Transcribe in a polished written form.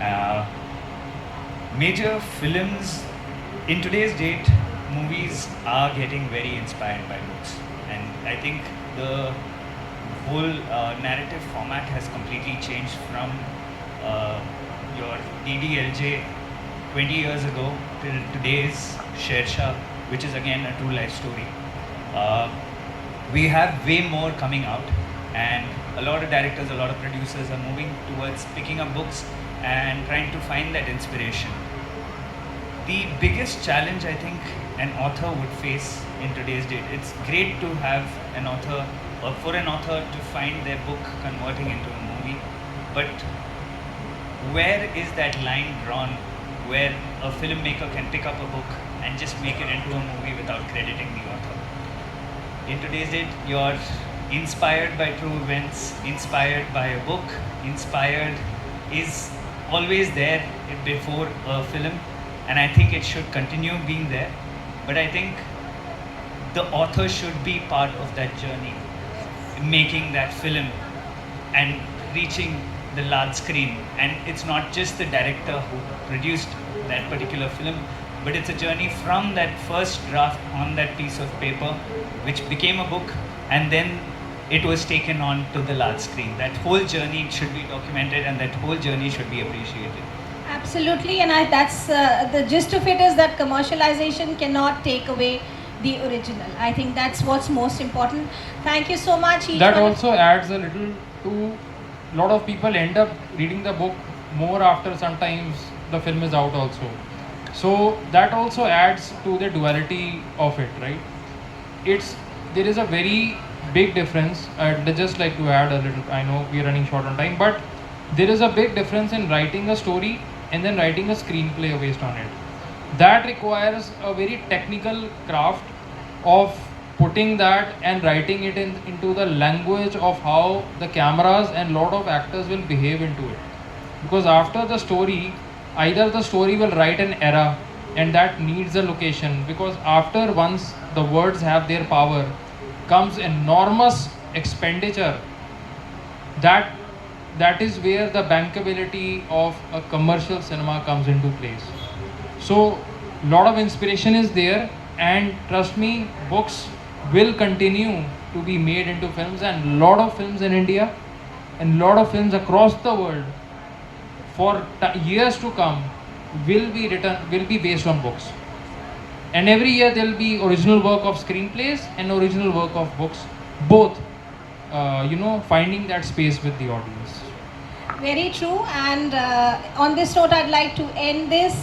Uh, Major films in today's date, movies are getting very inspired by books, and I think the whole narrative format has completely changed from your DDLJ 20 years ago till today's Shershah, which is again a true life story. Uh, we have way more coming out, and a lot of directors, a lot of producers are moving towards picking up books and trying to find that inspiration. The biggest challenge I think an author would face in today's date, it's great to have an author, or for an author to find their book converting into a movie, but where is that line drawn where a filmmaker can pick up a book and just make it into a movie without crediting the author? In today's date, you're inspired by true events, inspired by a book, inspired is always there before a film, and I think it should continue being there. But I think the author should be part of that journey, making that film and reaching the large screen. And it's not just the director who produced that particular film, but it's a journey from that first draft on that piece of paper, which became a book, and then it was taken on to the large screen. That whole journey should be documented, and that whole journey should be appreciated. Absolutely, and that's the gist of it is that commercialization cannot take away the original. I think that's what's most important. Thank you so much. That also adds a little to lot of people end up reading the book more after sometimes the film is out also. So that also adds to the duality of it, right? There is a very big difference. I'd just like to add a little. I know we are running short on time, but there is a big difference in writing a story and then writing a screenplay based on it. That requires a very technical craft of putting that and writing it into the language of how the cameras and lot of actors will behave into it. Because after the story, either the story will write an era and that needs a location, because after once the words have their power comes enormous expenditure. That is where the bankability of a commercial cinema comes into place. So lot of inspiration is there, and trust me, books will continue to be made into films, and lot of films in India and lot of films across the world for years to come will be based on books. And every year there will be original work of screenplays and original work of books, both finding that space with the audience. Very true. And on this note, I'd like to end this.